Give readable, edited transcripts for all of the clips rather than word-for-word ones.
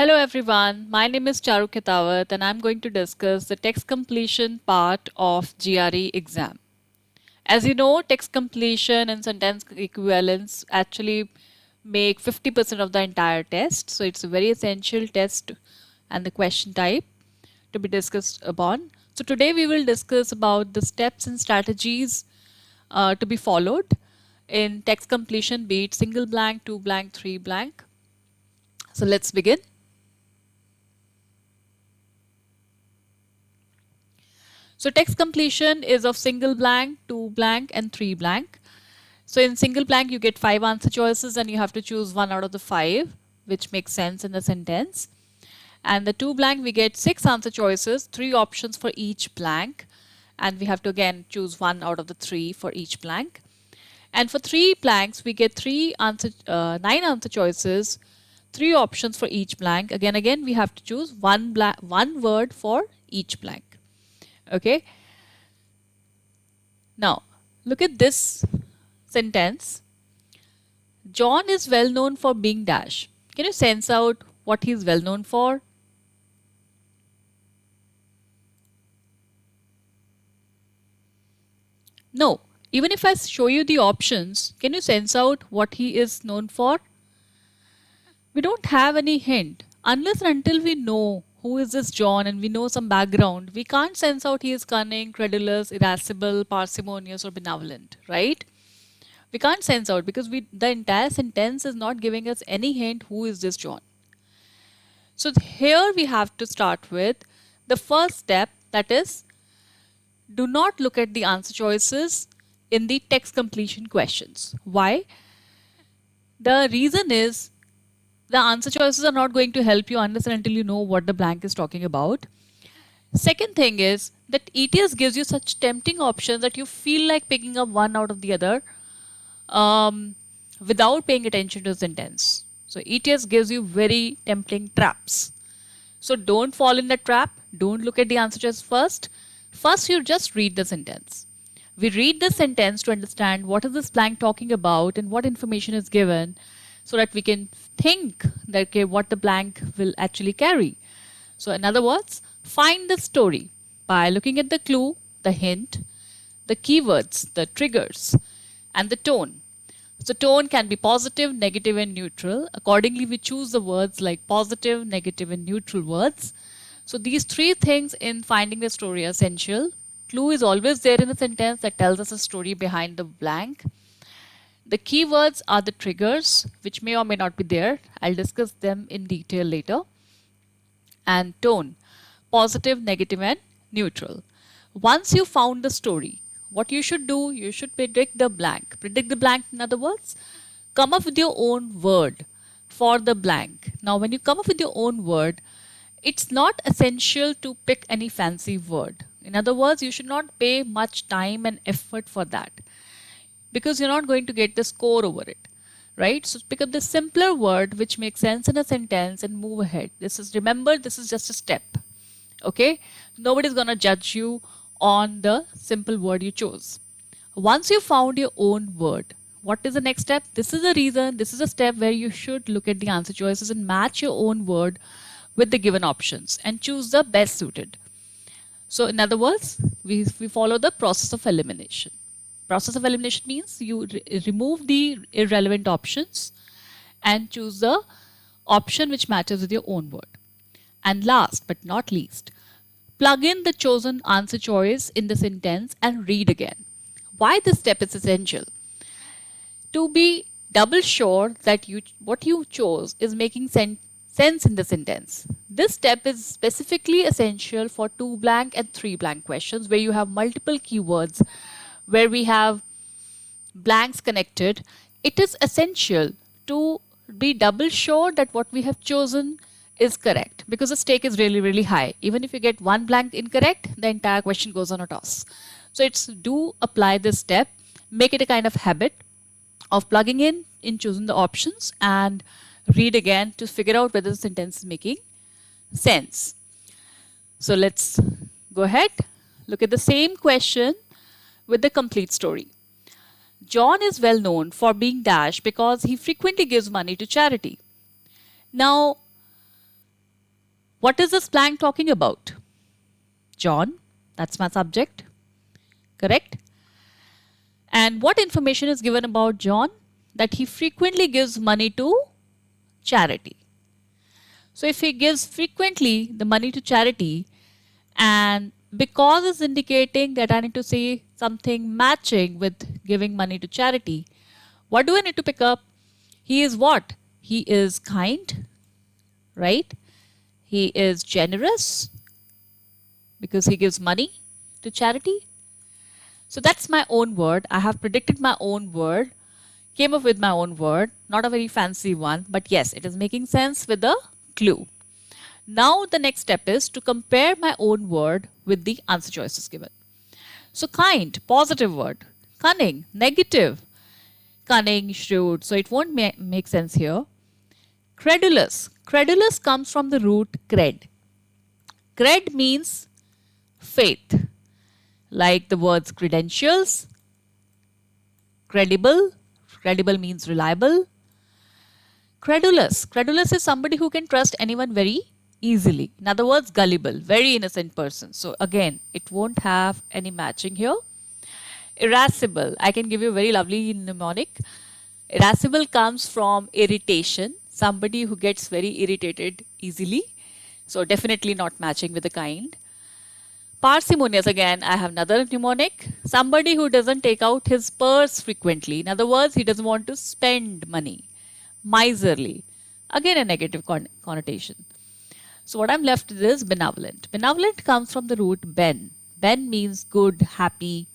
Hello everyone, my name is Charu Ketawat and I'm going to discuss the text completion part of GRE exam. As you know, text completion and sentence equivalence actually make 50% of the entire test. So it's a very essential test and the question type to be discussed upon. So today we will discuss about the steps and strategies to be followed in text completion, be it single blank, two blank, three blank. So let's begin. So text completion is of single blank, two blank and three blank. So in single blank you get 5 answer choices and you have to choose one out of the 5 which makes sense in the sentence. And the two blank we get 6 answer choices, 3 options for each blank, and we have to again choose one out of the 3 for each blank. And for 3 blanks we get 9 answer choices, 3 options for each blank. Again we have to choose one word for each blank. Okay. Now, look at this sentence. John is well known for being dash. Can you sense out what he is well known for? No. Even if I show you the options, can you sense out what he is known for? We don't have any hint. Unless and until we know who is this John and we know some background, we can't sense out he is cunning, credulous, irascible, parsimonious, or benevolent, right? We can't sense out because the entire sentence is not giving us any hint who is this John. So here we have to start with the first step, that is, do not look at the answer choices in the text completion questions. Why? The reason is the answer choices are not going to help you unless and until you know what the blank is talking about. Second thing is that ETS gives you such tempting options that you feel like picking up one out of the other without paying attention to the sentence. So ETS gives you very tempting traps. So don't fall in the trap. Don't look at the answer choice first. First, you just read the sentence. We read the sentence to understand what is this blank talking about and what information is given, so that we can think that okay, what the blank will actually carry. So in other words, find the story by looking at the clue, the hint, the keywords, the triggers, and the tone. So tone can be positive, negative, and neutral. Accordingly, we choose the words like positive, negative, and neutral words. So these three things in finding the story are essential. Clue is always there in a sentence that tells us a story behind the blank. The keywords are the triggers, which may or may not be there. I'll discuss them in detail later. And tone, positive, negative, and neutral. Once you found the story, what you should do, you should predict the blank. Predict the blank, in other words, come up with your own word for the blank. Now, when you come up with your own word, it's not essential to pick any fancy word. In other words, you should not pay much time and effort for that, because you're not going to get the score over it, right? So pick up the simpler word which makes sense in a sentence and move ahead. Remember, this is just a step. Okay, nobody's gonna judge you on the simple word you chose. Once you found your own word, what is the next step? This is a step where you should look at the answer choices and match your own word with the given options and choose the best suited. So in other words, we follow the process of elimination. Process of elimination means you remove the irrelevant options and choose the option which matches with your own word. And last but not least, plug in the chosen answer choice in the sentence and read again. Why this step is essential? To be double sure that what you chose is making sense in the sentence. This step is specifically essential for 2 blank and 3 blank questions where you have multiple keywords, where we have blanks connected. It is essential to be double sure that what we have chosen is correct, because the stake is really high. Even if you get one blank incorrect, the entire question goes on a toss. So do apply this step, make it a kind of habit of plugging in choosing the options and read again to figure out whether the sentence is making sense. So let's go ahead, look at the same question with the complete story. John is well known for being dash because he frequently gives money to charity. Now, What is this blank talking about? John, that's my subject, correct? And what information is given about John? That he frequently gives money to charity. So if he gives frequently the money to charity, and because it's indicating that I need to say something matching with giving money to charity, what do I need to pick up? He is what? He is kind, right? He is generous because he gives money to charity. So that's my own word. I have predicted my own word, came up with my own word, not a very fancy one, but yes, it is making sense with the clue. Now the next step is to compare my own word with the answer choices given. So kind, positive word. Cunning, negative. Cunning, shrewd, so it won't make sense here. Credulous. Credulous comes from the root cred. Cred means faith, like the words credentials, credible. Credible means reliable. Credulous. Credulous is somebody who can trust anyone very easily. In other words, gullible, very innocent person. So again, it won't have any matching here. Irascible. I can give you a very lovely mnemonic. Irascible comes from irritation, somebody who gets very irritated easily. So definitely not matching with the kind. Parsimonious, again, I have another mnemonic. Somebody who doesn't take out his purse frequently. In other words, he doesn't want to spend money. Miserly. Again, a negative connotation. So what I'm left with is benevolent. Benevolent comes from the root ben. Ben means good, happy.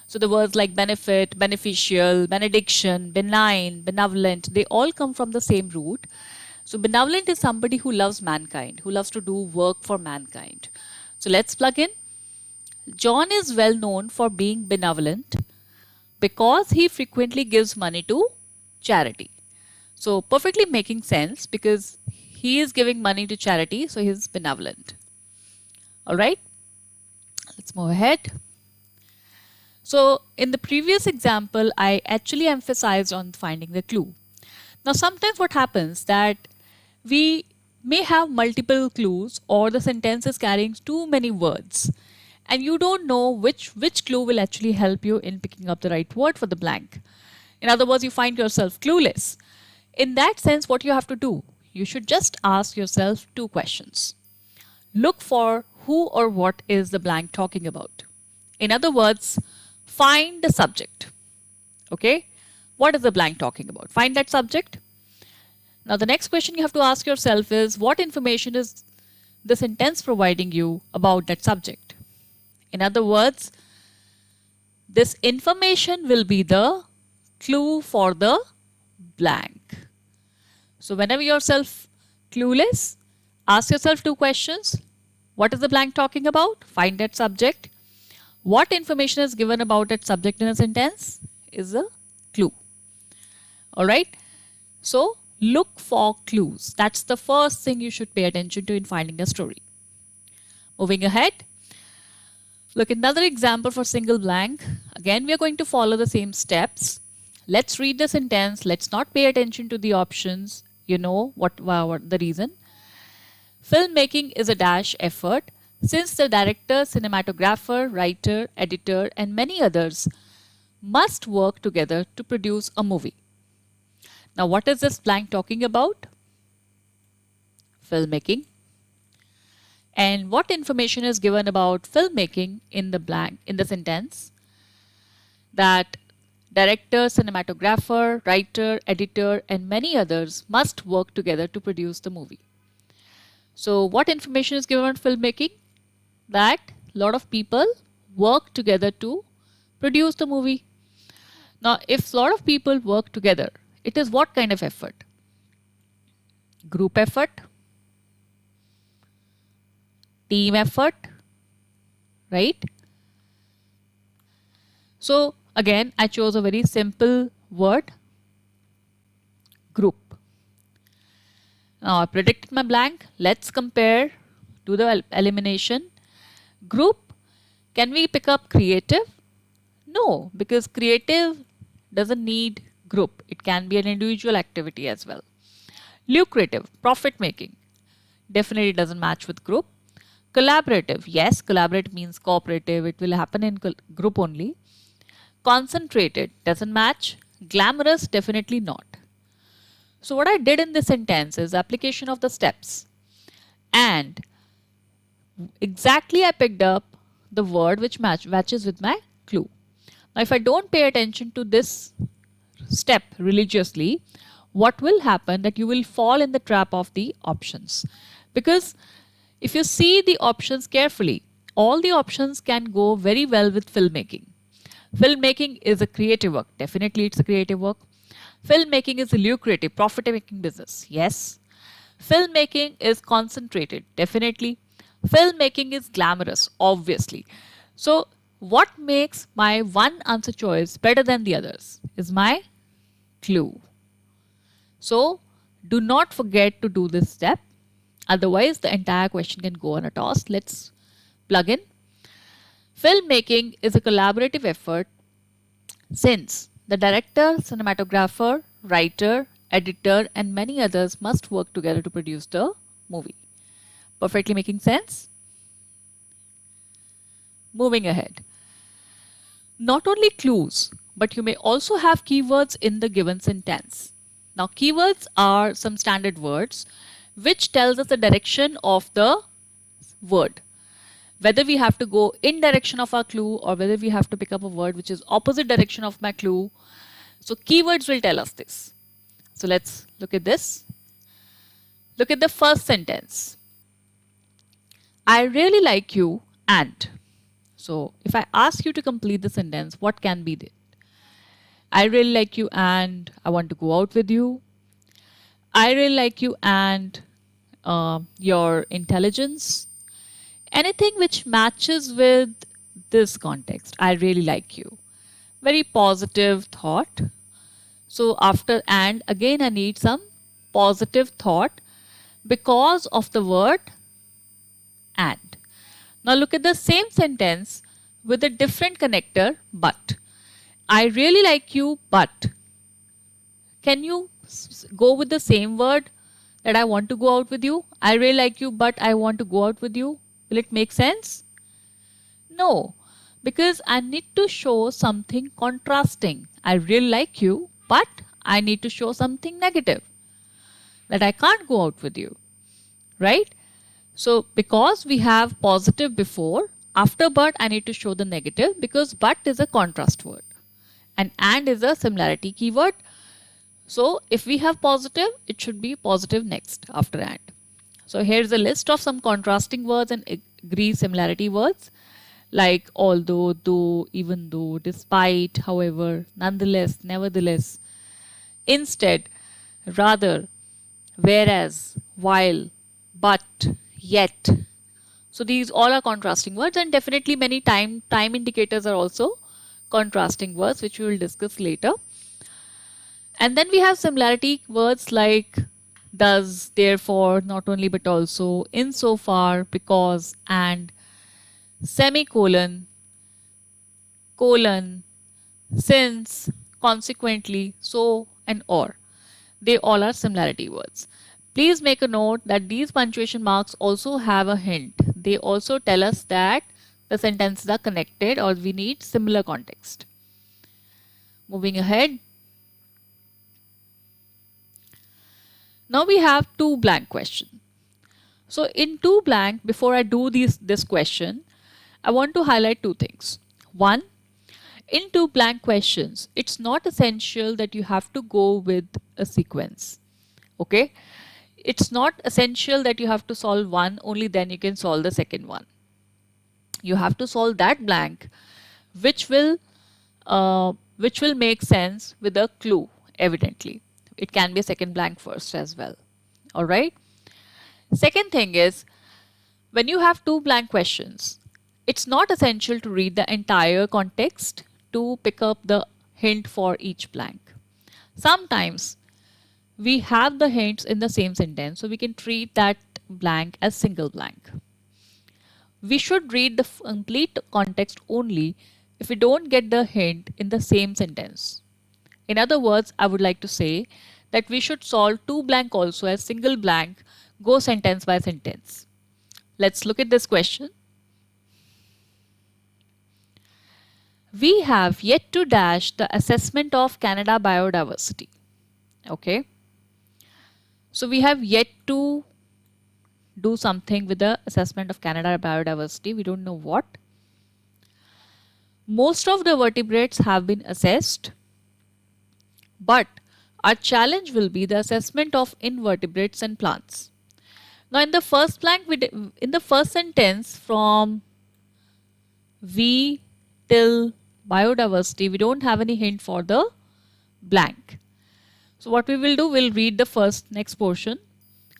So the words like benefit, beneficial, benediction, benign, benevolent, they all come from the same root. So benevolent is somebody who loves mankind, who loves to do work for mankind. So let's plug in. John is well known for being benevolent because he frequently gives money to charity. So perfectly making sense because he is giving money to charity, so he is benevolent. Alright, let's move ahead. So in the previous example, I actually emphasized on finding the clue. Now sometimes what happens that we may have multiple clues or the sentence is carrying too many words and you don't know which clue will actually help you in picking up the right word for the blank. In other words, you find yourself clueless. In that sense, what you have to do, you should just ask yourself two questions. Look for who or what is the blank talking about. In other words, find the subject. Okay? What is the blank talking about? Find that subject. Now the next question you have to ask yourself is, what information is the sentence providing you about that subject? In other words, this information will be the clue for the blank. So whenever yourself clueless, ask yourself two questions. What is the blank talking about? Find that subject. What information is given about that subject in a sentence is a clue. Alright. So look for clues. That's the first thing you should pay attention to in finding a story. Moving ahead. Look at another example for single blank. Again, we are going to follow the same steps. Let's read the sentence. Let's not pay attention to the options. You know what the reason. Filmmaking is a dash effort since the director, cinematographer, writer, editor and many others must work together to produce a movie. Now what is this blank talking about? Filmmaking. And what information is given about filmmaking in the blank in the sentence? That director, cinematographer, writer, editor and many others must work together to produce the movie. So what information is given on filmmaking? That a lot of people work together to produce the movie. Now if a lot of people work together, it is what kind of effort? Group effort, team effort, right? So again, I chose a very simple word, group. Now I predicted my blank. Let's compare, do the elimination. Group, can we pick up creative? No, because creative doesn't need group. It can be an individual activity as well. Lucrative, profit making. Definitely doesn't match with group. Collaborative, yes, collaborate means cooperative. It will happen in group only. Concentrated doesn't match. Glamorous, definitely not. So what I did in this sentence is application of the steps. And exactly I picked up the word which matches with my clue. Now if I don't pay attention to this step religiously, what will happen that you will fall in the trap of the options. Because if you see the options carefully, all the options can go very well with filmmaking. Filmmaking is a creative work. Definitely it's a creative work. Filmmaking is a lucrative, profit-making business. Yes. Filmmaking is concentrated. Definitely. Filmmaking is glamorous. Obviously. So what makes my one answer choice better than the others is my clue. So do not forget to do this step. Otherwise, the entire question can go on a toss. Let's plug in. Filmmaking is a collaborative effort since the director, cinematographer, writer, editor, and many others must work together to produce the movie. Perfectly making sense? Moving ahead. Not only clues, but you may also have keywords in the given sentence. Now, keywords are some standard words which tells us the direction of the word. Whether we have to go in direction of our clue or whether we have to pick up a word which is opposite direction of my clue. So keywords will tell us this. So let's look at this. Look at the first sentence. I really like you and. So if I ask you to complete the sentence, what can be it? I really like you and I want to go out with you. I really like you and your intelligence. Anything which matches with this context. I really like you. Very positive thought. So after and again I need some positive thought because of the word and. Now look at the same sentence with a different connector but. I really like you but. Can you go with the same word that I want to go out with you? I really like you but I want to go out with you. Will it make sense? No, because I need to show something contrasting. I really like you, but I need to show something negative. That I can't go out with you. Right? So, because we have positive before, after but I need to show the negative because but is a contrast word. And is a similarity keyword. So, if we have positive, it should be positive next after and. So here's a list of some contrasting words and agree similarity words like although, though, even though, despite, however, nonetheless, nevertheless, instead, rather, whereas, while, but, yet. So these all are contrasting words and definitely many time indicators are also contrasting words which we will discuss later. And then we have similarity words like thus, therefore, not only but also, insofar, because, and, semicolon, colon, since, consequently, so, and or. They all are similarity words. Please make a note that these punctuation marks also have a hint. They also tell us that the sentences are connected or we need similar context. Moving ahead. Now we have two blank questions. So in two blank, before I do this question, I want to highlight two things. One, in two blank questions, it's not essential that you have to go with a sequence. Okay? It's not essential that you have to solve one, only then you can solve the second one. You have to solve that blank which will make sense with a clue, evidently. It can be a second blank first as well. Alright? Second thing is, when you have two blank questions, it's not essential to read the entire context to pick up the hint for each blank. Sometimes we have the hints in the same sentence, so we can treat that blank as single blank. We should read the complete context only if we don't get the hint in the same sentence. In other words, I would like to say that we should solve two blank also as single blank Go sentence by sentence. Let's look at this question. We have yet to dash the assessment of Canada biodiversity. Okay. So we have yet to do something with the assessment of Canada biodiversity. We don't know what. Most of the vertebrates have been assessed, but our challenge will be the assessment of invertebrates and plants. Now in the first blank, in the first sentence from we till biodiversity, we don't have any hint for the blank. So what we will do, we'll read the next portion.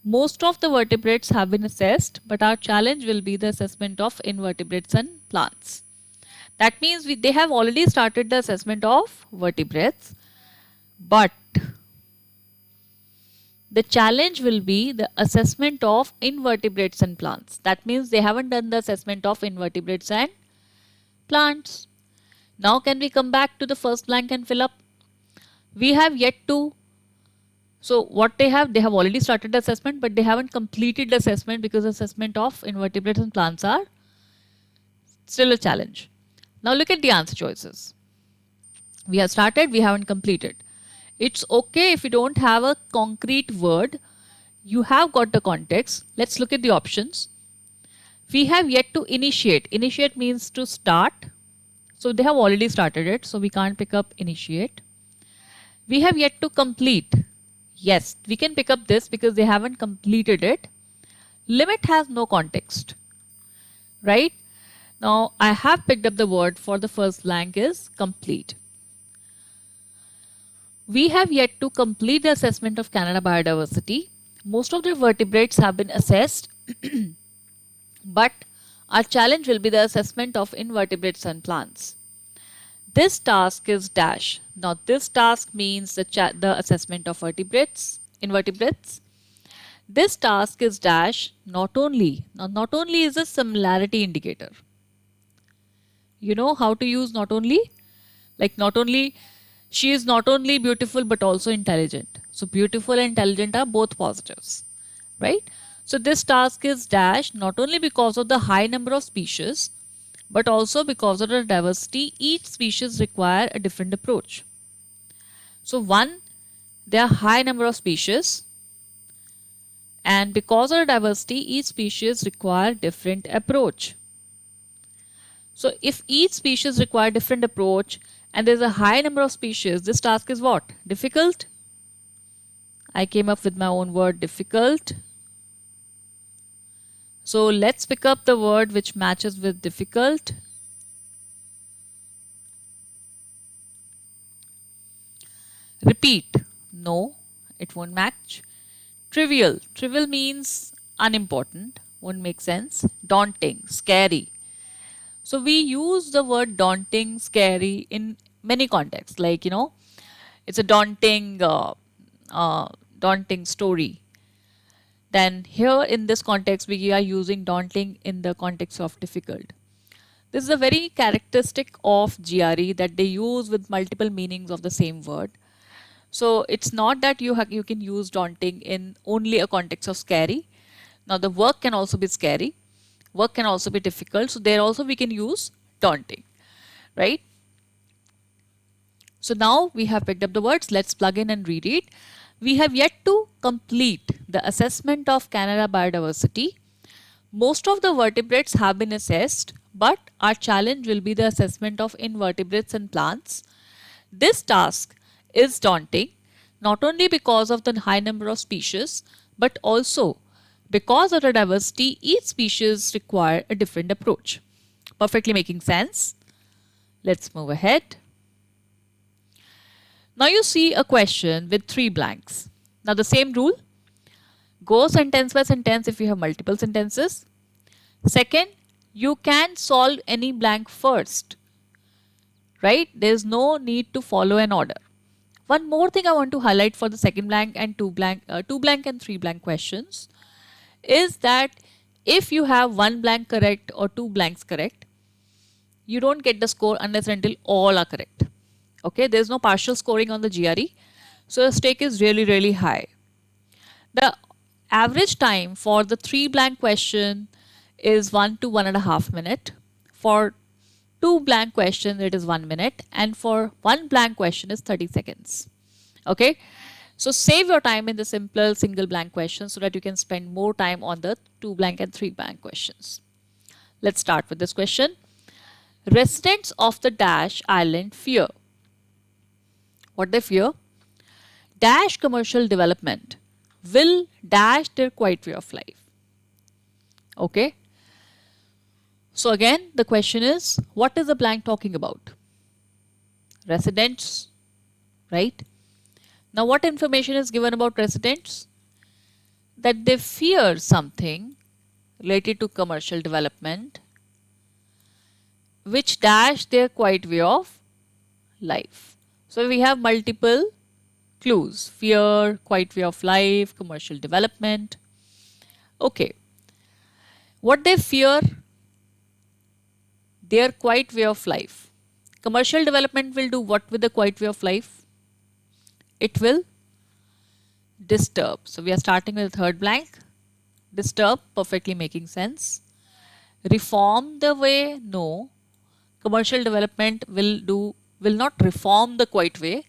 Most of the vertebrates have been assessed, but our challenge will be the assessment of invertebrates and plants. That means they have already started the assessment of vertebrates, but the challenge will be the assessment of invertebrates and plants. That means they haven't done the assessment of invertebrates and plants. Now can we come back to the first blank and fill up? We have yet to. So what they have already started the assessment, but they haven't completed the assessment because the assessment of invertebrates and plants are still a challenge. Now look at the answer choices. We have started, we haven't completed. It's okay if you don't have a concrete word. You have got the context. Let's look at the options. We have yet to initiate. Initiate means to start. So they have already started it. So we can't pick up initiate. We have yet to complete. Yes, we can pick up this because they haven't completed it. Limit has no context. Right? Now I have picked up the word for the first blank is complete. We have yet to complete the assessment of Canada biodiversity. Most of the vertebrates have been assessed, but our challenge will be the assessment of invertebrates and plants. This task is dash. Now this task means the assessment of invertebrates. This task is dash not only. Now not only is a similarity indicator. You know how to use not only? Like not only, she is not only beautiful but also intelligent. So beautiful and intelligent are both positives, right? So this task is dash not only because of the high number of species, but also because of the diversity. Each species require a different approach. So one, there are high number of species, and because of the diversity, each species require different approach. So if each species require different approach and there's a high number of species, this task is what? Difficult. I came up with my own word, difficult. So let's pick up the word which matches with difficult. Repeat. No, it won't match. Trivial. Trivial means unimportant. Won't make sense. Daunting. Scary. So we use the word daunting, scary in many contexts. Like, you know, it's a daunting story. Then here in this context, we are using daunting in the context of difficult. This is a very characteristic of GRE that they use with multiple meanings of the same word. So it's not that you can use daunting in only a context of scary. Now the work can also be scary. Work can also be difficult. So there also we can use daunting, right? So now we have picked up the words. Let's plug in and read it. We have yet to complete the assessment of Canada biodiversity. Most of the vertebrates have been assessed, but our challenge will be the assessment of invertebrates and plants. This task is daunting, not only because of the high number of species, but also because of the diversity. Each species require a different approach. Perfectly making sense. Let's move ahead. Now you see a question with 3 blanks. Now the same rule. Go sentence by sentence if you have multiple sentences. Second, you can solve any blank first. Right? There is no need to follow an order. One more thing I want to highlight for the second blank and two blank and 3 blank questions is that if you have 1 blank correct or 2 blanks correct, you don't get the score unless until all are correct. Okay, there's no partial scoring on the GRE. So the stake is really, really high. The average time for the 3 blank question is 1 to 1.5 minute. For 2 blank questions it is 1 minute, and for 1 blank question is 30 seconds. Okay, so save your time in the simpler single blank question so that you can spend more time on the 2 blank and 3 blank questions. Let's start with this question. Residents of the dash island fear. What they fear? Dash commercial development will dash their quiet way of life. Okay. So again, the question is, what is the blank talking about? Residents, right? Now what information is given about residents? That they fear something related to commercial development which dash their quiet way of life. So we have multiple clues: fear, quiet way of life, commercial development. Okay. What they fear? Their quiet way of life. Commercial development will do what with the quiet way of life? It will disturb. So we are starting with the third blank. Disturb, perfectly making sense. Reform the way? No. Commercial development will not reform the quiet way.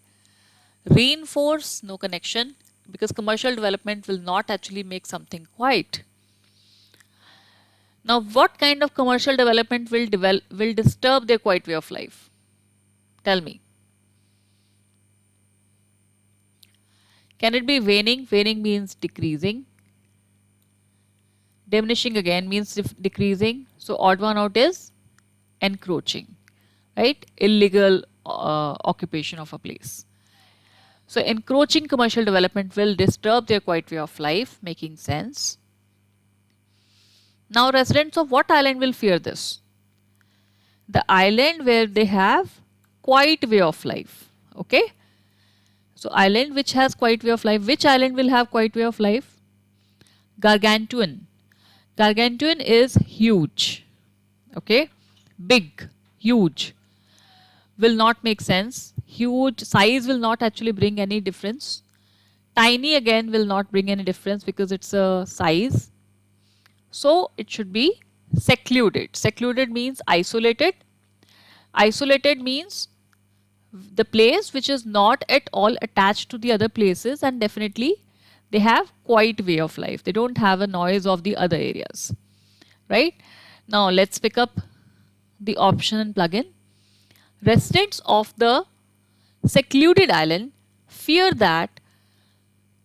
Reinforce? No connection, because commercial development will not actually make something quiet. Now what kind of commercial development will disturb their quiet way of life? Tell me. Can it be waning? Waning means decreasing. Diminishing again means decreasing. So odd one out is encroaching, right? Illegal occupation of a place. So encroaching commercial development will disturb their quiet way of life, making sense. Now residents of what island will fear this? The island where they have quiet way of life. Okay. So island which has quiet way of life. Which island will have quiet way of life? Gargantuan. Gargantuan is huge. Okay. Big, huge. Will not make sense. Huge size will not actually bring any difference. Tiny again will not bring any difference because it's a size. So it should be secluded. Secluded means isolated. Isolated means the place which is not at all attached to the other places, and definitely they have quiet way of life. They don't have a noise of the other areas, right? Now let's pick up the option and plug in. Residents of the secluded island fear that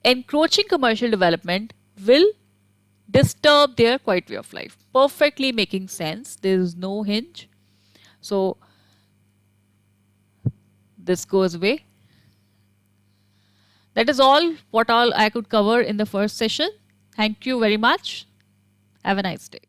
encroaching commercial development will disturb their quiet way of life. Perfectly making sense. There is no hinge. So this goes away. That is all what all I could cover in the first session. Thank you very much. Have a nice day.